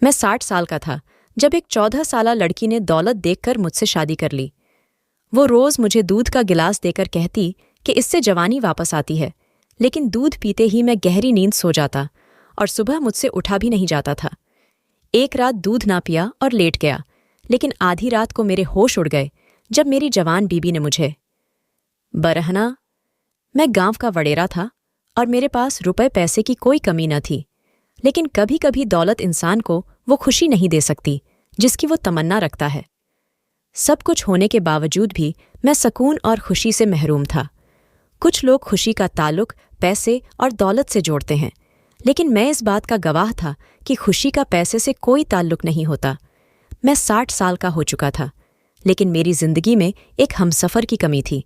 मैं 60 साल का था जब एक 14 साला लड़की ने दौलत देखकर मुझसे शादी कर ली। वो रोज मुझे दूध का गिलास देकर कहती कि इससे जवानी वापस आती है, लेकिन दूध पीते ही मैं गहरी नींद सो जाता और सुबह मुझसे उठा भी नहीं जाता था। एक रात दूध ना पिया और लेट गया, लेकिन आधी रात को मेरे होश उड़ गए जब मेरी जवान बीबी ने मुझे बरहना। मैं गांव का वडेरा था और मेरे पास रुपए पैसे की कोई कमी न थी, लेकिन कभी कभी दौलत इंसान को वो खुशी नहीं दे सकती जिसकी वो तमन्ना रखता है। सब कुछ होने के बावजूद भी मैं सुकून और खुशी से महरूम था। कुछ लोग खुशी का ताल्लुक पैसे और दौलत से जोड़ते हैं, लेकिन मैं इस बात का गवाह था कि खुशी का पैसे से कोई ताल्लुक नहीं होता। मैं 60 साल का हो चुका था, लेकिन मेरी जिंदगी में एक हमसफर की कमी थी।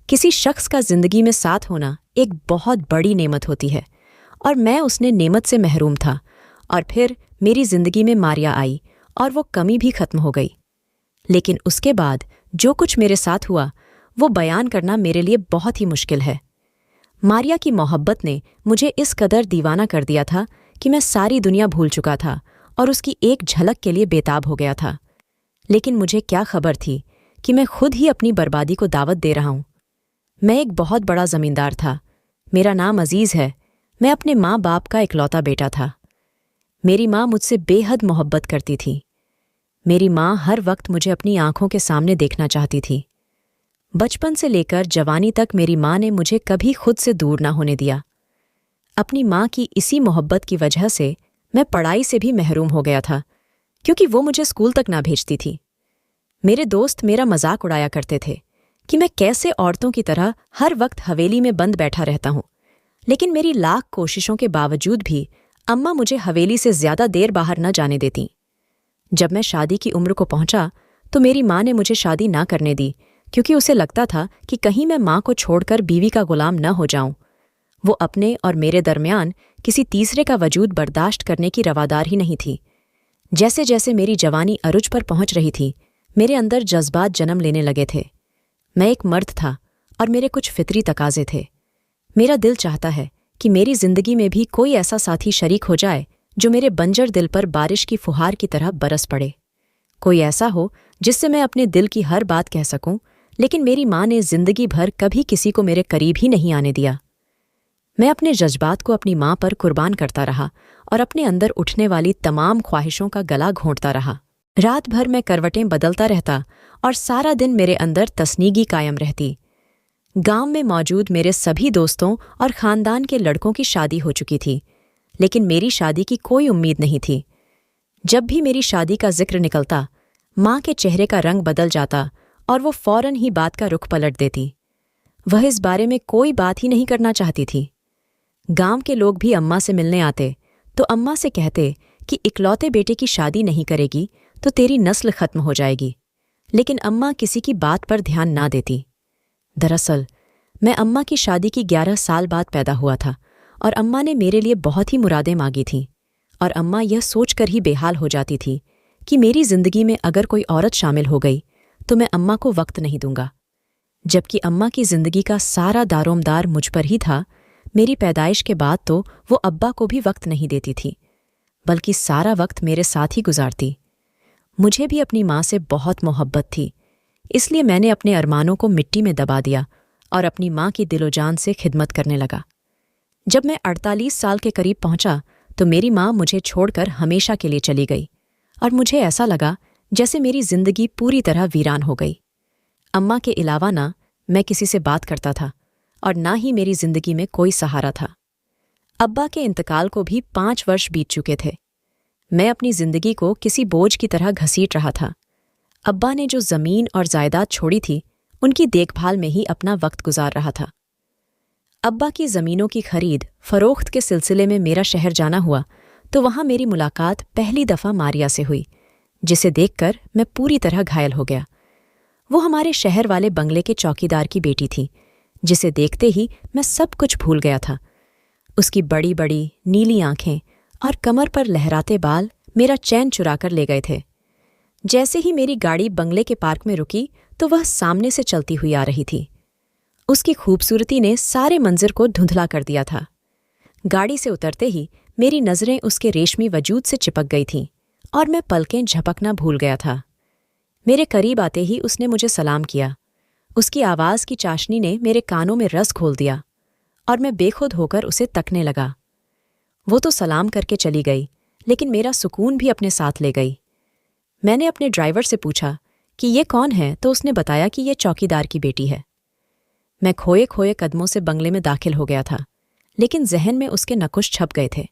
किसी शख्स का जिंदगी में साथ होना एक बहुत बड़ी नेमत होती है, और मैं उसने नेमत से महरूम था। और फिर मेरी जिंदगी में मारिया आई और वो कमी भी खत्म हो गई। लेकिन उसके बाद जो कुछ मेरे साथ हुआ वो बयान करना मेरे लिए बहुत ही मुश्किल है। मारिया की मोहब्बत ने मुझे इस कदर दीवाना कर दिया था कि मैं सारी दुनिया भूल चुका था और उसकी एक झलक के लिए बेताब हो गया था। लेकिन मुझे क्या खबर थी कि मैं खुद ही अपनी बर्बादी को दावत दे रहा हूं। मैं एक बहुत बड़ा जमींदार था। मेरा नाम अजीज है। मैं अपने माँ बाप का इकलौता बेटा था। मेरी माँ मुझसे बेहद मोहब्बत करती थी। मेरी माँ हर वक्त मुझे अपनी आंखों के सामने देखना चाहती थी। बचपन से लेकर जवानी तक मेरी माँ ने मुझे कभी खुद से दूर ना होने दिया। अपनी माँ की इसी मोहब्बत की वजह से मैं पढ़ाई से भी महरूम हो गया था, क्योंकि वो मुझे स्कूल तक ना भेजती थी। मेरे दोस्त मेरा मजाक उड़ाया करते थे कि मैं कैसे औरतों की तरह हर वक्त हवेली में बंद बैठा रहता हूं। लेकिन मेरी लाख कोशिशों के बावजूद भी अम्मा मुझे हवेली से ज्यादा देर बाहर न जाने देती। जब मैं शादी की उम्र को पहुंचा तो मेरी माँ ने मुझे शादी ना करने दी, क्योंकि उसे लगता था कि कहीं मैं माँ को छोड़कर बीवी का गुलाम न हो जाऊं। वो अपने और मेरे दरमियान किसी तीसरे का वजूद बर्दाश्त करने की रवादार ही नहीं थी। जैसे जैसे मेरी जवानी अरुज पर पहुंच रही थी, मेरे अंदर जज्बात जन्म लेने लगे थे। मैं एक मर्द था और मेरे कुछ फितरी तकाजे थे। मेरा दिल चाहता है कि मेरी जिंदगी में भी कोई ऐसा साथी शरीक हो जाए जो मेरे बंजर दिल पर बारिश की फुहार की तरह बरस पड़े। कोई ऐसा हो जिससे मैं अपने दिल की हर बात कह सकूं, लेकिन मेरी माँ ने जिंदगी भर कभी किसी को मेरे करीब ही नहीं आने दिया। मैं अपने जज्बात को अपनी माँ पर कुर्बान करता रहा और अपने अंदर उठने वाली तमाम ख्वाहिशों का गला घोंटता रहा। रात भर मैं करवटें बदलता रहता और सारा दिन मेरे अंदर तसनीगी कायम रहती। गांव में मौजूद मेरे सभी दोस्तों और खानदान के लड़कों की शादी हो चुकी थी, लेकिन मेरी शादी की कोई उम्मीद नहीं थी। जब भी मेरी शादी का जिक्र निकलता, माँ के चेहरे का रंग बदल जाता और वो फौरन ही बात का रुख पलट देती। वह इस बारे में कोई बात ही नहीं करना चाहती थी। गांव के लोग भी अम्मा से मिलने आते तो अम्मा से कहते कि इकलौते बेटे की शादी नहीं करेगी तो तेरी नस्ल खत्म हो जाएगी, लेकिन अम्मा किसी की बात पर ध्यान ना देती। दरअसल मैं अम्मा की शादी की 11 साल बाद पैदा हुआ था और अम्मा ने मेरे लिए बहुत ही मुरादें मांगी थीं, और अम्मा यह सोचकर ही बेहाल हो जाती थी कि मेरी जिंदगी में अगर कोई औरत शामिल हो गई तो मैं अम्मा को वक्त नहीं दूंगा। जबकि अम्मा की जिंदगी का सारा दारोमदार मुझ पर ही था। मेरी पैदाइश के बाद तो वो अब्बा को भी वक्त नहीं देती थी, बल्कि सारा वक्त मेरे साथ ही गुजारती। मुझे भी अपनी माँ से बहुत मोहब्बत थी, इसलिए मैंने अपने अरमानों को मिट्टी में दबा दिया और अपनी माँ की दिलोजान से खिदमत करने लगा। जब मैं 48 साल के करीब पहुंचा तो मेरी माँ मुझे छोड़कर हमेशा के लिए चली गई और मुझे ऐसा लगा जैसे मेरी जिंदगी पूरी तरह वीरान हो गई। अम्मा के अलावा ना मैं किसी से बात करता था और ना ही मेरी जिंदगी में कोई सहारा था। अब्बा के इंतकाल को भी 5 वर्ष बीत चुके थे। मैं अपनी जिंदगी को किसी बोझ की तरह घसीट रहा था। अब्बा ने जो जमीन और जायदाद छोड़ी थी, उनकी देखभाल में ही अपना वक्त गुजार रहा था। अब्बा की जमीनों की खरीद फरोख्त के सिलसिले में मेरा शहर जाना हुआ तो वहां मेरी मुलाकात पहली दफा मारिया से हुई, जिसे देखकर मैं पूरी तरह घायल हो गया। वो हमारे शहर वाले बंगले के चौकीदार की बेटी थी, जिसे देखते ही मैं सब कुछ भूल गया था। उसकी बड़ी बड़ी नीली आंखें और कमर पर लहराते बाल मेरा चैन चुरा कर ले गए थे। जैसे ही मेरी गाड़ी बंगले के पार्क में रुकी तो वह सामने से चलती हुई आ रही थी। उसकी खूबसूरती ने सारे मंजर को धुंधला कर दिया था। गाड़ी से उतरते ही मेरी नजरें उसके रेशमी वजूद से चिपक गई थीं और मैं पलकें झपकना भूल गया था। मेरे करीब आते ही उसने मुझे सलाम किया। उसकी आवाज़ की चाशनी ने मेरे कानों में रस घोल दिया और मैं बेखुद होकर उसे तकने लगा। वो तो सलाम करके चली गई, लेकिन मेरा सुकून भी अपने साथ ले गई। मैंने अपने ड्राइवर से पूछा कि ये कौन है, तो उसने बताया कि ये चौकीदार की बेटी है। मैं खोए खोए कदमों से बंगले में दाखिल हो गया था, लेकिन जहन में उसके नकुश छप गए थे।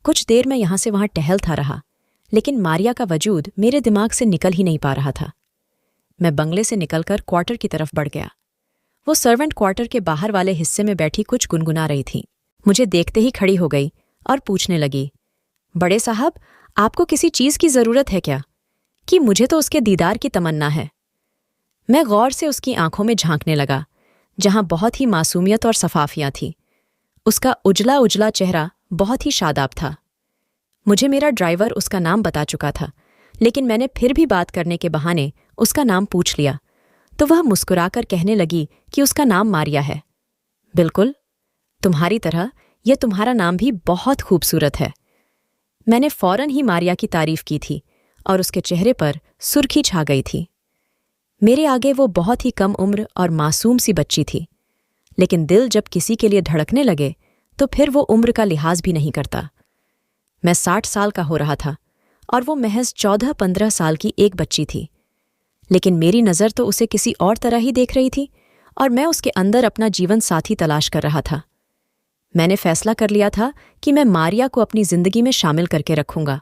कुछ देर मैं यहां से वहां टहलता रहा, लेकिन मारिया का वजूद मेरे दिमाग से निकल ही नहीं पा रहा था। मैं बंगले से निकलकर क्वार्टर की तरफ बढ़ गया। वो सर्वेंट क्वार्टर के बाहर वाले हिस्से में बैठी कुछ गुनगुना रही थी। मुझे देखते ही खड़ी हो गई और पूछने लगी, बड़े साहब, आपको किसी चीज़ की ज़रूरत है क्या? कि मुझे तो उसके दीदार की तमन्ना है। मैं गौर से उसकी आंखों में झांकने लगा, जहां बहुत ही मासूमियत और सफाफियां थी। उसका उजला उजला चेहरा बहुत ही शादाब था। मुझे मेरा ड्राइवर उसका नाम बता चुका था, लेकिन मैंने फिर भी बात करने के बहाने उसका नाम पूछ लिया, तो वह मुस्कुराकर कहने लगी कि उसका नाम मारिया है। बिल्कुल, तुम्हारी तरह यह तुम्हारा नाम भी बहुत खूबसूरत है। मैंने फौरन ही मारिया की तारीफ की थी और उसके चेहरे पर सुर्खी छा गई थी। मेरे आगे वो बहुत ही कम उम्र और मासूम सी बच्ची थी, लेकिन दिल जब किसी के लिए धड़कने लगे तो फिर वो उम्र का लिहाज भी नहीं करता। मैं 60 साल का हो रहा था और वो महज 14-15 साल की एक बच्ची थी, लेकिन मेरी नज़र तो उसे किसी और तरह ही देख रही थी और मैं उसके अंदर अपना जीवन साथी तलाश कर रहा था। मैंने फैसला कर लिया था कि मैं मारिया को अपनी जिंदगी में शामिल करके रखूंगा।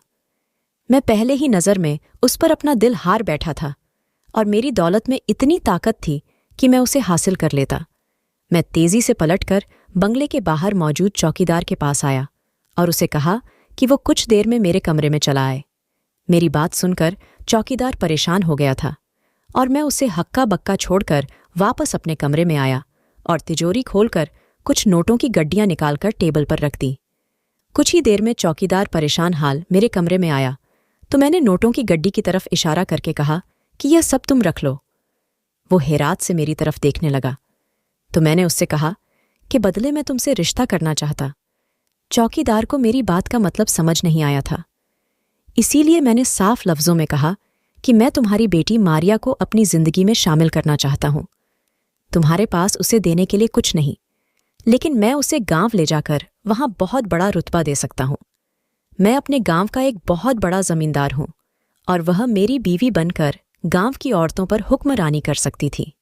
मैं पहले ही नज़र में उस पर अपना दिल हार बैठा था और मेरी दौलत में इतनी ताकत थी कि मैं उसे हासिल कर लेता। मैं तेजी से पलटकर बंगले के बाहर मौजूद चौकीदार के पास आया और उसे कहा कि वो कुछ देर में मेरे कमरे में चला आए। मेरी बात सुनकर चौकीदार परेशान हो गया था और मैं उसे हक्का बक्का छोड़कर वापस अपने कमरे में आया और तिजोरी खोलकर कुछ नोटों की गड्डियां निकालकर टेबल पर रख दी। कुछ ही देर में चौकीदार परेशान हाल मेरे कमरे में आया तो मैंने नोटों की गड्डी की तरफ इशारा करके कहा कि यह सब तुम रख लो। वो हैरात से मेरी तरफ देखने लगा तो मैंने उससे कहा कि बदले में तुमसे रिश्ता करना चाहता। चौकीदार को मेरी बात का मतलब समझ नहीं आया था, इसीलिए मैंने साफ लफ्जों में कहा कि मैं तुम्हारी बेटी मारिया को अपनी जिंदगी में शामिल करना चाहता हूं। तुम्हारे पास उसे देने के लिए कुछ नहीं, लेकिन मैं उसे गांव ले जाकर वहां बहुत बड़ा रुतबा दे सकता हूं। मैं अपने गांव का एक बहुत बड़ा जमींदार हूं और वह मेरी बीवी बनकर गांव की औरतों पर हुक्मरानी कर सकती थी।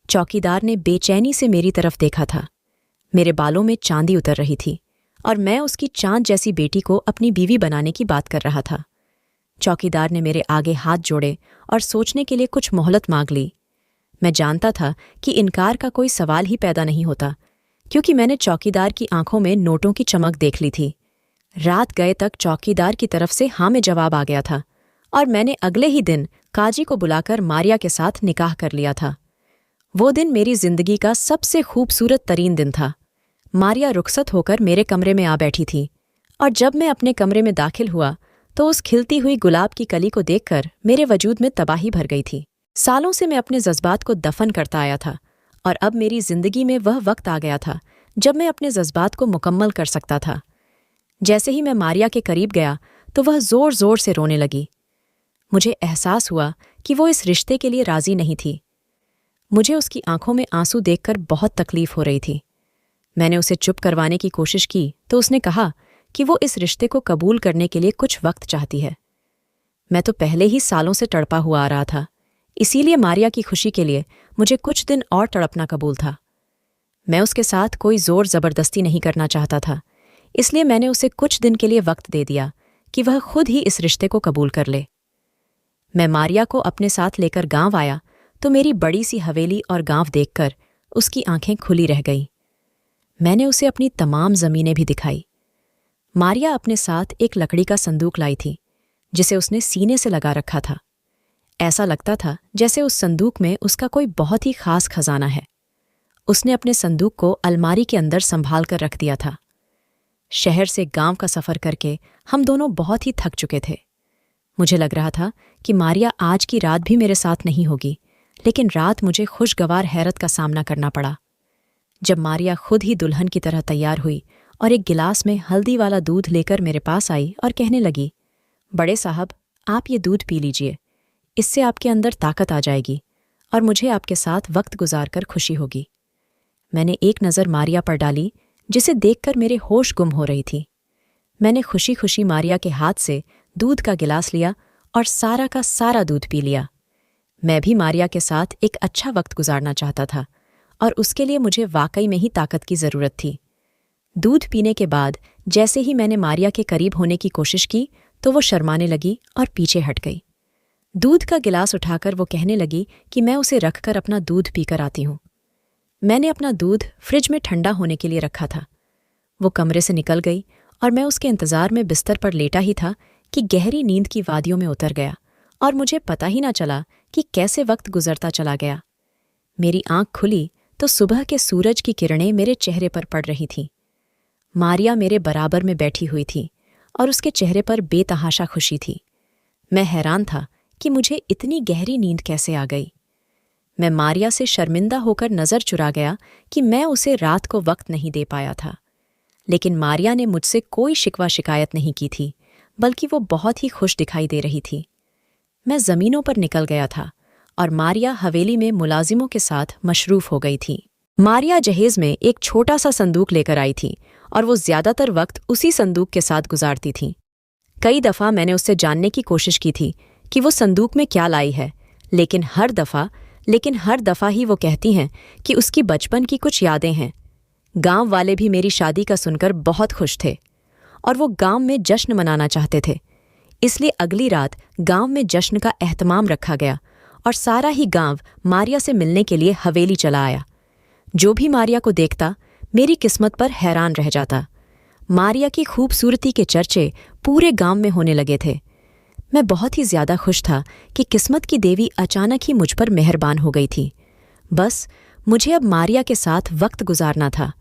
चौकीदार ने बेचैनी से मेरी तरफ देखा था। मेरे बालों में चांदी उतर रही थी और मैं उसकी चांद जैसी बेटी को अपनी बीवी बनाने की बात कर रहा था। चौकीदार ने मेरे आगे हाथ जोड़े और सोचने के लिए कुछ मोहलत मांग ली। मैं जानता था कि इनकार का कोई सवाल ही पैदा नहीं होता, क्योंकि मैंने चौकीदार की आंखों में नोटों की चमक देख ली थी। रात गए तक चौकीदार की तरफ से हाँ में जवाब आ गया था और मैंने अगले ही दिन काजी को बुलाकर मारिया के साथ निकाह कर लिया था। वो दिन मेरी जिंदगी का सबसे खूबसूरत तरीन दिन था। मारिया रुखसत होकर मेरे कमरे में आ बैठी थी और जब मैं अपने कमरे में दाखिल हुआ तो उस खिलती हुई गुलाब की कली को देखकर मेरे वजूद में तबाही भर गई थी। सालों से मैं अपने जज्बात को दफन करता आया था और अब मेरी जिंदगी में वह वक्त आ गया था जब मैं अपने जज्बात को मुकम्मल कर सकता था। जैसे ही मैं मारिया के करीब गया तो वह जोर जोर से रोने लगी। मुझे एहसास हुआ कि वो इस रिश्ते के लिए राजी नहीं थी। मुझे उसकी आंखों में आंसू देखकर बहुत तकलीफ हो रही थी। मैंने उसे चुप करवाने की कोशिश की तो उसने कहा कि वो इस रिश्ते को कबूल करने के लिए कुछ वक्त चाहती है। मैं तो पहले ही सालों से तड़पा हुआ आ रहा था, इसीलिए मारिया की खुशी के लिए मुझे कुछ दिन और तड़पना कबूल था। मैं उसके साथ कोई जोर जबरदस्ती नहीं करना चाहता था, इसलिए मैंने उसे कुछ दिन के लिए वक्त दे दिया कि वह खुद ही इस रिश्ते को कबूल कर ले। मैं मारिया को अपने साथ लेकर गांव आया तो मेरी बड़ी सी हवेली और गांव देखकर उसकी आंखें खुली रह गईं। मैंने उसे अपनी तमाम जमीनें भी दिखाई। मारिया अपने साथ एक लकड़ी का संदूक लाई थी जिसे उसने सीने से लगा रखा था। ऐसा लगता था जैसे उस संदूक में उसका कोई बहुत ही खास खजाना है। उसने अपने संदूक को अलमारी के अंदर संभाल कर रख दिया था। शहर से गांव का सफर करके हम दोनों बहुत ही थक चुके थे। मुझे लग रहा था कि मारिया आज की रात भी मेरे साथ नहीं होगी, लेकिन रात मुझे खुशगवार हैरत का सामना करना पड़ा। जब मारिया खुद ही दुल्हन की तरह तैयार हुई और एक गिलास में हल्दी वाला दूध लेकर मेरे पास आई और कहने लगी, बड़े साहब, आप ये दूध पी लीजिए, इससे आपके अंदर ताकत आ जाएगी और मुझे आपके साथ वक्त गुजारकर खुशी होगी। मैंने एक नज़र मारिया पर डाली, जिसे देखकर मेरे होश गुम हो रही थी। मैंने खुशी खुशी मारिया के हाथ से दूध का गिलास लिया और सारा का सारा दूध पी लिया। मैं भी मारिया के साथ एक अच्छा वक्त गुजारना चाहता था और उसके लिए मुझे वाकई में ही ताकत की ज़रूरत थी। दूध पीने के बाद जैसे ही मैंने मारिया के करीब होने की कोशिश की तो वो शर्माने लगी और पीछे हट गई। दूध का गिलास उठाकर वो कहने लगी कि मैं उसे रखकर अपना दूध पीकर आती हूँ। मैंने अपना दूध फ्रिज में ठंडा होने के लिए रखा था। वो कमरे से निकल गई और मैं उसके इंतज़ार में बिस्तर पर लेटा ही था कि गहरी नींद की वादियों में उतर गया और मुझे पता ही ना चला कि कैसे वक्त गुजरता चला गया। मेरी आंख खुली तो सुबह के सूरज की किरणें मेरे चेहरे पर पड़ रही थीं। मारिया मेरे बराबर में बैठी हुई थी और उसके चेहरे पर बेतहाशा खुशी थी। मैं हैरान था कि मुझे इतनी गहरी नींद कैसे आ गई। मैं मारिया से शर्मिंदा होकर नज़र चुरा गया कि मैं उसे रात को वक्त नहीं दे पाया था। लेकिन मारिया ने मुझसे कोई शिकवा शिकायत नहीं की थी, बल्कि वो बहुत ही खुश दिखाई दे रही थी। मैं ज़मीनों पर निकल गया था और मारिया हवेली में मुलाजिमों के साथ मशरूफ हो गई थी। मारिया जहेज में एक छोटा सा संदूक लेकर आई थी और वो ज़्यादातर वक्त उसी संदूक के साथ गुजारती थी। कई दफ़ा मैंने उससे जानने की कोशिश की थी कि वो संदूक में क्या लाई है, लेकिन हर दफ़ा ही वो कहती हैं कि उसकी बचपन की कुछ यादें हैं। गांव वाले भी मेरी शादी का सुनकर बहुत खुश थे और वो गांव में जश्न मनाना चाहते थे। इसलिए अगली रात गांव में जश्न का एहतमाम रखा गया और सारा ही गांव मारिया से मिलने के लिए हवेली चला आया। जो भी मारिया को देखता मेरी किस्मत पर हैरान रह जाता। मारिया की खूबसूरती के चर्चे पूरे गांव में होने लगे थे। मैं बहुत ही ज़्यादा खुश था कि किस्मत की देवी अचानक ही मुझ पर मेहरबान हो गई थी। बस मुझे अब मारिया के साथ वक्त गुजारना था।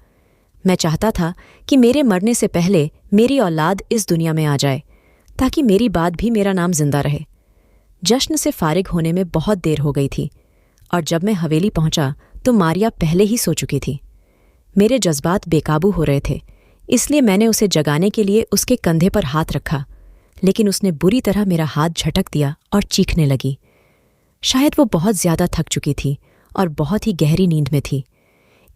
मैं चाहता था कि मेरे मरने से पहले मेरी औलाद इस दुनिया में आ जाए, ताकि मेरी बाद भी मेरा नाम जिंदा रहे। जश्न से फारिग होने में बहुत देर हो गई थी और जब मैं हवेली पहुंचा तो मारिया पहले ही सो चुकी थी। मेरे जज्बात बेकाबू हो रहे थे, इसलिए मैंने उसे जगाने के लिए उसके कंधे पर हाथ रखा, लेकिन उसने बुरी तरह मेरा हाथ झटक दिया और चीखने लगी। शायद वो बहुत ज़्यादा थक चुकी थी और बहुत ही गहरी नींद में थी,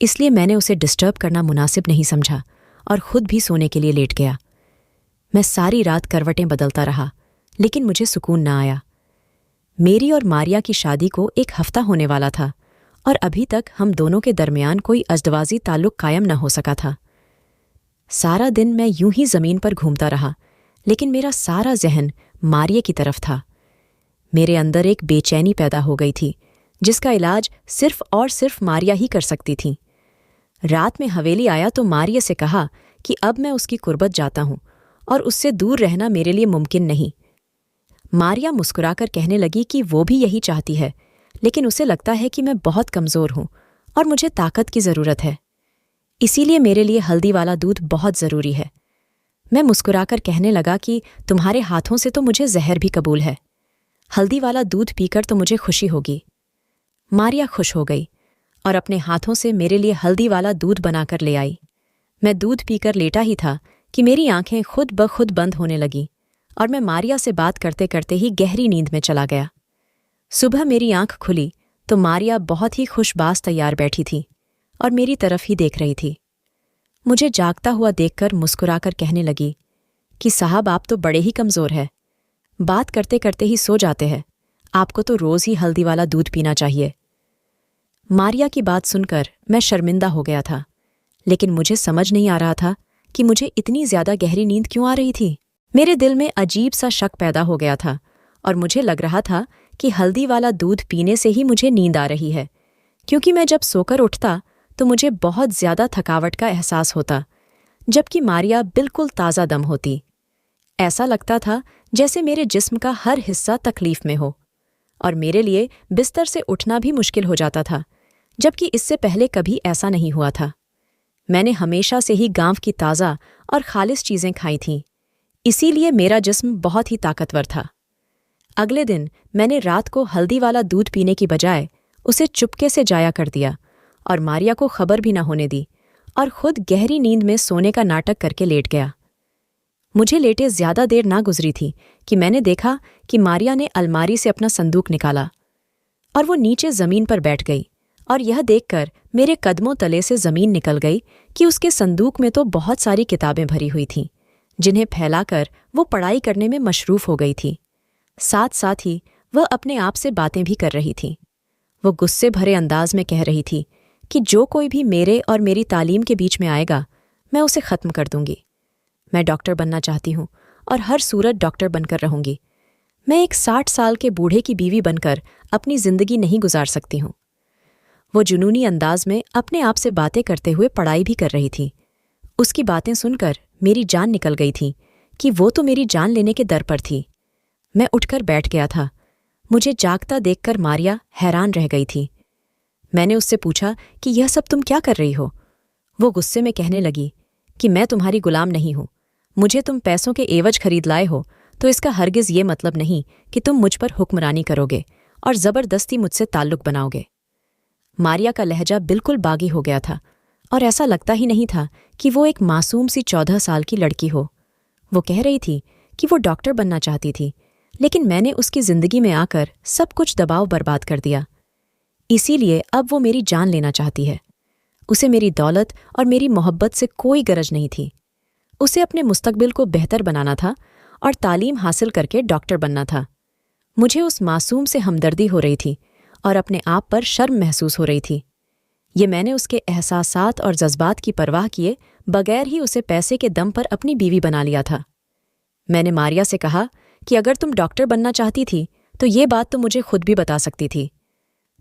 इसलिए मैंने उसे डिस्टर्ब करना मुनासिब नहीं समझा और खुद भी सोने के लिए लेट गया। मैं सारी रात करवटें बदलता रहा, लेकिन मुझे सुकून न आया। मेरी और मारिया की शादी को एक हफ्ता होने वाला था और अभी तक हम दोनों के दरमियान कोई अज़दवाजी ताल्लुक कायम न हो सका था। सारा दिन मैं यूं ही ज़मीन पर घूमता रहा, लेकिन मेरा सारा जहन मारिया की तरफ था। मेरे अंदर एक बेचैनी पैदा हो गई थी, जिसका इलाज सिर्फ और सिर्फ मारिया ही कर सकती थी। रात में हवेली आया तो मारिया से कहा कि अब मैं उसकी कुर्बत जाता हूं और उससे दूर रहना मेरे लिए मुमकिन नहीं। मारिया मुस्कुराकर कहने लगी कि वो भी यही चाहती है, लेकिन उसे लगता है कि मैं बहुत कमज़ोर हूं और मुझे ताकत की ज़रूरत है। इसीलिए मेरे लिए हल्दी वाला दूध बहुत ज़रूरी है। मैं मुस्कुराकर कहने लगा कि तुम्हारे हाथों से तो मुझे जहर भी कबूल है। हल्दी वाला दूध पीकर तो मुझे खुशी होगी। मारिया खुश हो गई और अपने हाथों से मेरे लिए हल्दी वाला दूध बनाकर ले आई। मैं दूध पीकर लेटा ही था कि मेरी आंखें खुद ब खुद बंद होने लगीं और मैं मारिया से बात करते करते ही गहरी नींद में चला गया। सुबह मेरी आंख खुली तो मारिया बहुत ही खुशबाज तैयार बैठी थी और मेरी तरफ ही देख रही थी। मुझे जागता हुआ देखकर मुस्कुराकर कहने लगी कि साहब, आप तो बड़े ही कमज़ोर हैं। बात करते करते ही सो जाते हैं। आपको तो रोज़ ही हल्दी वाला दूध पीना चाहिए। मारिया की बात सुनकर मैं शर्मिंदा हो गया था, लेकिन मुझे समझ नहीं आ रहा था कि मुझे इतनी ज़्यादा गहरी नींद क्यों आ रही थी। मेरे दिल में अजीब सा शक पैदा हो गया था और मुझे लग रहा था कि हल्दी वाला दूध पीने से ही मुझे नींद आ रही है, क्योंकि मैं जब सोकर उठता तो मुझे बहुत ज़्यादा थकावट का एहसास होता, जबकि मारिया बिल्कुल ताज़ा दम होती। ऐसा लगता था जैसे मेरे जिस्म का हर हिस्सा तकलीफ में हो और मेरे लिए बिस्तर से उठना भी मुश्किल हो जाता था, जबकि इससे पहले कभी ऐसा नहीं हुआ था। मैंने हमेशा से ही गांव की ताज़ा और खालिस चीज़ें खाई थीं, इसीलिए मेरा जिस्म बहुत ही ताकतवर था। अगले दिन मैंने रात को हल्दी वाला दूध पीने की बजाय उसे चुपके से जाया कर दिया और मारिया को खबर भी न होने दी और खुद गहरी नींद में सोने का नाटक करके लेट गया। मुझे लेटे ज्यादा देर ना गुजरी थी कि मैंने देखा कि मारिया ने अलमारी से अपना संदूक निकाला और वो नीचे जमीन पर बैठ गई। और यह देखकर मेरे कदमों तले से जमीन निकल गई कि उसके संदूक में तो बहुत सारी किताबें भरी हुई थीं, जिन्हें फैलाकर वो पढ़ाई करने में मशरूफ हो गई थी। साथ साथ ही वह अपने आप से बातें भी कर रही थी। वो गुस्से भरे अंदाज में कह रही थी कि जो कोई भी मेरे और मेरी तालीम के बीच में आएगा, मैं उसे ख़त्म कर दूंगी। मैं डॉक्टर बनना चाहती हूँ और हर सूरत डॉक्टर बनकर रहूंगी। मैं एक 60 साल के बूढ़े की बीवी बनकर अपनी जिंदगी नहीं गुजार सकती हूँ। वो जुनूनी अंदाज में अपने आप से बातें करते हुए पढ़ाई भी कर रही थी। उसकी बातें सुनकर मेरी जान निकल गई थी कि वो तो मेरी जान लेने के दर पर थी। मैं उठकर बैठ गया था। मुझे जागता देखकर मारिया हैरान रह गई थी। मैंने उससे पूछा कि यह सब तुम क्या कर रही हो? वो गुस्से में कहने लगी कि मैं तुम्हारी गुलाम नहीं हूं। मुझे तुम पैसों के एवज खरीद लाए हो तो इसका हरगिज ये मतलब नहीं कि तुम मुझ पर हुक्मरानी करोगे और जबरदस्ती मुझसे ताल्लुक बनाओगे। मारिया का लहजा बिल्कुल बागी हो गया था और ऐसा लगता ही नहीं था कि वो एक मासूम सी 14 साल की लड़की हो। वो कह रही थी कि वो डॉक्टर बनना चाहती थी, लेकिन मैंने उसकी जिंदगी में आकर सब कुछ दबाव बर्बाद कर दिया। इसीलिए अब वो मेरी जान लेना चाहती है। उसे मेरी दौलत और मेरी मोहब्बत से कोई गरज नहीं थी। उसे अपने मुस्तकबिल को बेहतर बनाना था और तालीम हासिल करके डॉक्टर बनना था। मुझे उस मासूम से हमदर्दी हो रही थी और अपने आप पर शर्म महसूस हो रही थी। ये मैंने उसके एहसासात और जज्बात की परवाह किए बगैर ही उसे पैसे के दम पर अपनी बीवी बना लिया था। मैंने मारिया से कहा कि अगर तुम डॉक्टर बनना चाहती थी तो ये बात तो मुझे खुद भी बता सकती थी।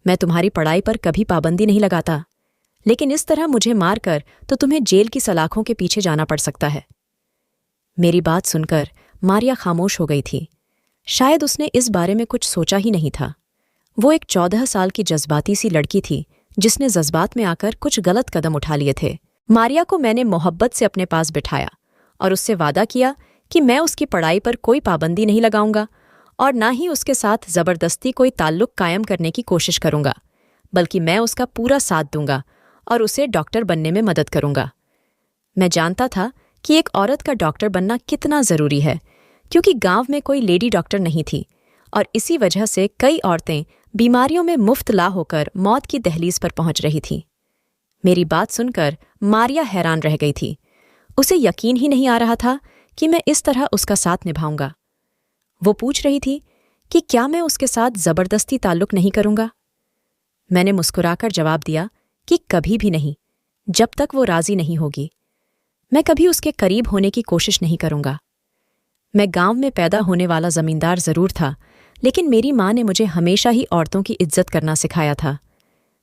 मैं तुम्हारी पढ़ाई पर कभी पाबंदी नहीं लगाता, लेकिन इस तरह मुझे मारकर तो तुम्हें जेल की सलाखों के पीछे जाना पड़ सकता है। मेरी बात सुनकर मारिया खामोश हो गई थी। शायद उसने इस बारे में कुछ सोचा ही नहीं था। वो एक 14 साल की जज्बाती सी लड़की थी जिसने जज्बात में आकर कुछ गलत कदम उठा लिए थे। मारिया को मैंने मोहब्बत से अपने पास बिठाया और उससे वादा किया कि मैं उसकी पढ़ाई पर कोई पाबंदी नहीं लगाऊंगा और ना ही उसके साथ जबरदस्ती कोई ताल्लुक कायम करने की कोशिश करूंगा, बल्कि मैं उसका पूरा साथ दूंगा और उसे डॉक्टर बनने में मदद करूंगा। मैं जानता था कि एक औरत का डॉक्टर बनना कितना जरूरी है, क्योंकि गांव में कोई लेडी डॉक्टर नहीं थी और इसी वजह से कई औरतें बीमारियों में मुफ्तला होकर मौत की दहलीज पर पहुंच रही थीं। मेरी बात सुनकर मारिया हैरान रह गई थी। उसे यकीन ही नहीं आ रहा था कि मैं इस तरह उसका साथ निभाऊंगा। वो पूछ रही थी कि क्या मैं उसके साथ जबरदस्ती ताल्लुक नहीं करूंगा। मैंने मुस्कुराकर जवाब दिया कि कभी भी नहीं, जब तक वो राजी नहीं होगी। मैं कभी उसके करीब होने की कोशिश नहीं करूंगा। मैं गांव में पैदा होने वाला जमींदार जरूर था, लेकिन मेरी माँ ने मुझे हमेशा ही औरतों की इज्जत करना सिखाया था।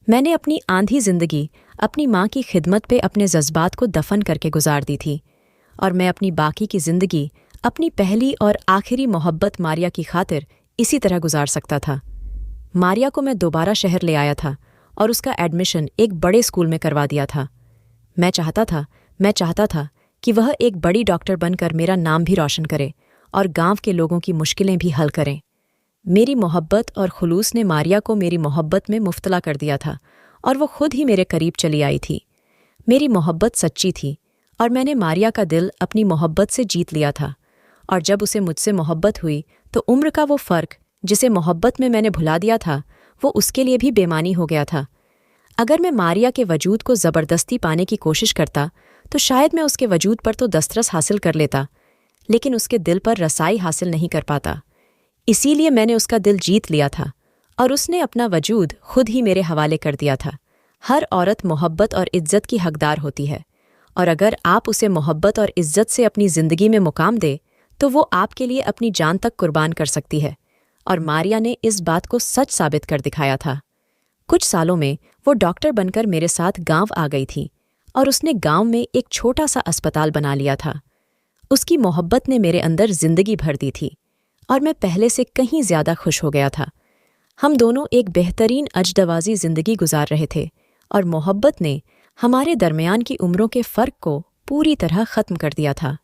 मैंने अपनी आंधी जिंदगी अपनी माँ की खिदमत पे अपने जज्बात को दफन करके गुजार दी थी और मैं अपनी बाकी की जिंदगी अपनी पहली और आखिरी मोहब्बत मारिया की खातिर इसी तरह गुजार सकता था। मारिया को मैं दोबारा शहर ले आया था और उसका एडमिशन एक बड़े स्कूल में करवा दिया था। मैं चाहता था कि वह एक बड़ी डॉक्टर बनकर मेरा नाम भी रोशन करे और गांव के लोगों की मुश्किलें भी हल करें। मेरी मोहब्बत और खुलूस ने मारिया को मेरी मोहब्बत में मुफ्तला कर दिया था और वो खुद ही मेरे करीब चली आई थी। मेरी मोहब्बत सच्ची थी और मैंने मारिया का दिल अपनी मोहब्बत से जीत लिया था, और जब उसे मुझसे मोहब्बत हुई तो उम्र का वो फ़र्क जिसे मोहब्बत में मैंने भुला दिया था वो उसके लिए भी बेमानी हो गया था। अगर मैं मारिया के वजूद को ज़बरदस्ती पाने की कोशिश करता तो शायद मैं उसके वजूद पर तो दस्तरस हासिल कर लेता, लेकिन उसके दिल पर रसाई हासिल नहीं कर पाता। इसीलिए मैंने उसका दिल जीत लिया था और उसने अपना वजूद खुद ही मेरे हवाले कर दिया था। हर औरत मोहब्बत और इज्जत की हकदार होती है, और अगर आप उसे मोहब्बत और इज्जत से अपनी ज़िंदगी में मुकाम दे तो वो आपके लिए अपनी जान तक कुर्बान कर सकती है। और मारिया ने इस बात को सच साबित कर दिखाया था। कुछ सालों में वो डॉक्टर बनकर मेरे साथ गांव आ गई थी और उसने गांव में एक छोटा सा अस्पताल बना लिया था। उसकी मोहब्बत ने मेरे अंदर जिंदगी भर दी थी और मैं पहले से कहीं ज्यादा खुश हो गया था। हम दोनों एक बेहतरीन अजदवाजी जिंदगी गुजार रहे थे और मोहब्बत ने हमारे दरमियान की उम्रों के फ़र्क को पूरी तरह ख़त्म कर दिया था।